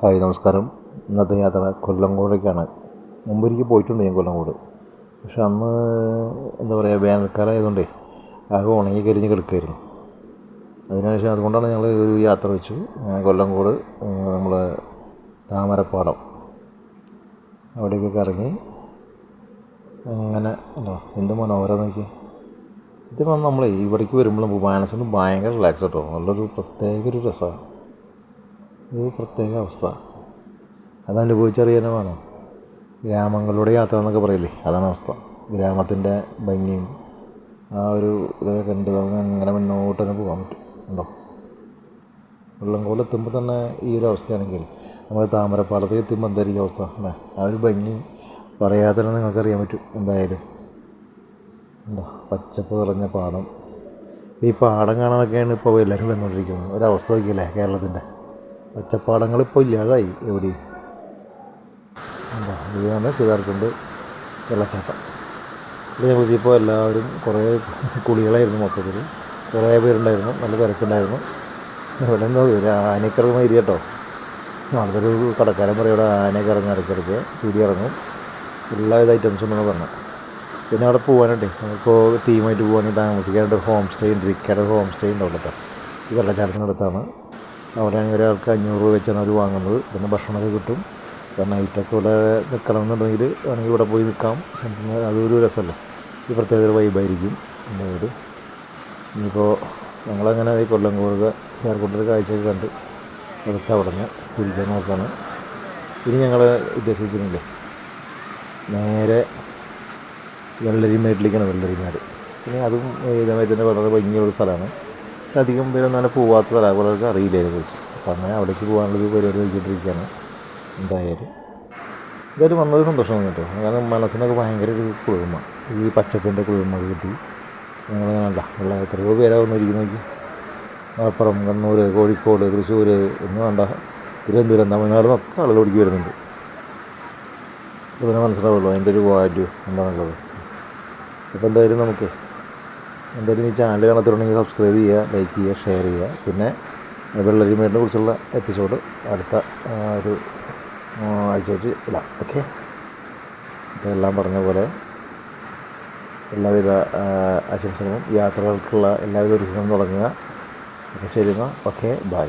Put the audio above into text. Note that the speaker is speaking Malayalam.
ഹായ് നമസ്കാരം. ഇന്നത്തെ യാത്ര കൊല്ലങ്കോടേക്കാണ്. മുമ്പൊരിക്കൽ പോയിട്ടുണ്ട് ഞാൻ കൊല്ലങ്കോട്. പക്ഷെ അന്ന് എന്താ പറയുക, വേനൽക്കാലം ആയതുകൊണ്ടേ ആകെ ഉണങ്ങി കരിഞ്ഞ് കിടക്കുമായിരുന്നു. അതിനുശേഷം അതുകൊണ്ടാണ് ഞങ്ങൾ ഒരു യാത്ര വെച്ചു. കൊല്ലങ്കോട് നമ്മളെ താമരപ്പാടം അവിടേക്കൊക്കെ ഇറങ്ങി അങ്ങനെ അല്ലോ എന്ത് മനോഹരം നോക്കി. ഇതിപ്പോൾ നമ്മളെ ഇവിടേക്ക് വരുമ്പോൾ മനസ്സിന് ഭയങ്കര റിലാക്സ് കേട്ടോ. നല്ലൊരു പ്രത്യേക ഒരു രസമാണ്, ഒരു പ്രത്യേക അവസ്ഥ. അതനുഭവിച്ചറിയാനേ വേണം. ഗ്രാമങ്ങളുടെ യാത്ര എന്നൊക്കെ പറയില്ലേ, അതാണ് അവസ്ഥ. ഗ്രാമത്തിൻ്റെ ഭംഗിയും ആ ഒരു ഇതൊക്കെ കണ്ട് നമുക്ക് അങ്ങനെ മുന്നോട്ട് തന്നെ പോകാൻ പറ്റും. ഉണ്ടോ, കൊല്ലങ്കോട് എത്തുമ്പോൾ തന്നെ ഈ ഒരു അവസ്ഥയാണെങ്കിൽ നമ്മൾ താമരപ്പാടത്തേക്ക് എത്തുമ്പോൾ എന്തായിരിക്കും അവസ്ഥ അല്ലേ? ആ ഒരു ഭംഗി പറയാതെ തന്നെ നിങ്ങൾക്കറിയാൻ പറ്റും എന്തായാലും. ഉണ്ടോ, പച്ചപ്പ് നിറഞ്ഞ പാടം. ഈ പാടം കാണാനൊക്കെയാണ് ഇപ്പോൾ എല്ലാവരും വന്നുകൊണ്ടിരിക്കുന്നത്. ഒരവസ്ഥ നോക്കിയല്ലേ കേരളത്തിൻ്റെ. പച്ചപ്പാടങ്ങളിപ്പോൾ ഇല്ലാതായി എവിടെയും. ഉണ്ടോ, ഇത് തന്നെ സീതാർകുണ്ട് വെള്ളച്ചാട്ടം. ഇത് ഞങ്ങളിപ്പോൾ എല്ലാവരും കുറേ കുളികളായിരുന്നു, മൊത്തത്തിൽ കുറേ പേരുണ്ടായിരുന്നു, നല്ല തിരക്കുണ്ടായിരുന്നു. ഇവിടെ എന്താ ഒരു ആനയൊക്കെ ഇറങ്ങുന്ന ഏരിയ കേട്ടോ. അടുത്തൊരു കടക്കാരൻ പറയും ഇവിടെ ആനയൊക്കെ ഇറങ്ങും, ഇടയ്ക്കിടയ്ക്ക് കൂടി ഇറങ്ങും, എല്ലാവിധ ഐറ്റംസ് ഉണ്ടെന്ന് പറഞ്ഞു. പിന്നെ അവിടെ പോകാനുണ്ട്, നമുക്കിപ്പോൾ ടീമായിട്ട് പോകുകയാണെങ്കിൽ താമസിക്കാനായിട്ട് ഒരു ഹോം സ്റ്റേ ഉണ്ട്. വിക്കയുടെ ഹോം സ്റ്റേ ഉണ്ട് അവിടെ കേട്ടോ. ഈ വെള്ളച്ചാട്ടത്തിനടുത്താണ്. അവിടെയാണെങ്കിൽ ഒരാൾക്ക് 500 രൂപ വെച്ചാണ് അവർ വാങ്ങുന്നത്. പിന്നെ ഭക്ഷണമൊക്കെ കിട്ടും. അപ്പോൾ നൈറ്റൊക്കെ ഇവിടെ നിൽക്കണമെന്നുണ്ടെങ്കിൽ വേണമെങ്കിൽ ഇവിടെ പോയി നിൽക്കാം. അതൊരു രസമല്ലേ, ഈ പ്രത്യേക ഒരു വൈബായിരിക്കും എന്തായാലും. ഇനിയിപ്പോൾ ഞങ്ങളങ്ങനെ ഈ കൊല്ലങ്കോട് ചേർക്കൊണ്ടൊരു കാഴ്ചയൊക്കെ കണ്ട് അതൊക്കെ അവിടെ നിന്ന് തിരിക്കാൻ നോക്കുകയാണ്. ഇനി ഞങ്ങൾ ഉദ്ദേശിച്ചിട്ടില്ലേ നേരെ വെള്ളരിമേട്ടിലേക്കാണ്. വെള്ളരിമേട് പിന്നെ അതും ഇതേമാതിരി തന്നെ വളരെ ഭംഗിയുള്ളൊരു സ്ഥലമാണ്. അധികം പേരൊന്നും അങ്ങനെ പോകാത്ത സ്ഥലമാണ്, പലർക്കും അറിയില്ല അതിനെക്കുറിച്ച്. അപ്പോൾ അങ്ങനെ അവിടേക്ക് പോകാനുള്ളൊരു പരിപാടി നോക്കിയിട്ടിരിക്കുകയാണ്. എന്തായാലും വന്നത് സന്തോഷമാണ് കേട്ടോ. കാരണം മനസ്സിനൊക്കെ ഭയങ്കര ഒരു കുളിർമ, ഈ പച്ചപ്പിൻ്റെ കുളിർമ കിട്ടി. ഞങ്ങളങ്ങനല്ല ഉള്ള എത്രയോ പേരാവുന്ന ഇരിക്കുന്ന നോക്കി. മലപ്പുറം, കണ്ണൂർ, കോഴിക്കോട്, തൃശ്ശൂർ എന്ന് വേണ്ട, തിരുവനന്തപുരം, തമിഴ്നാട് നിന്നൊക്കെ ആളുകൾ ഓടിക്ക് വരുന്നുണ്ട്. അപ്പോൾ തന്നെ മനസ്സിലാവുള്ളൂ അതിൻ്റെ ഒരു വാല്യൂ എന്താണെന്നുള്ളത്. അപ്പോൾ എന്തായാലും നമുക്ക് ഈ ചാനൽ കാണാത്തുണ്ടെങ്കിൽ സബ്സ്ക്രൈബ് ചെയ്യുക, ലൈക്ക് ചെയ്യുക, ഷെയർ ചെയ്യുക. പിന്നെ വെള്ളരിമേടിനെ കുറിച്ചുള്ള എപ്പിസോഡ് അടുത്ത ഒരു ആഴ്ചയായിട്ട് ഇടാം. ഓക്കെ, അപ്പോൾ എല്ലാം പറഞ്ഞ പോലെ എല്ലാവിധ ആശംസകളും യാത്രകൾക്കുള്ള എല്ലാവിധ ഒരുക്കങ്ങളും തുടങ്ങുക. അപ്പോൾ ശരി എന്നാൽ, ഓക്കെ, ബൈ.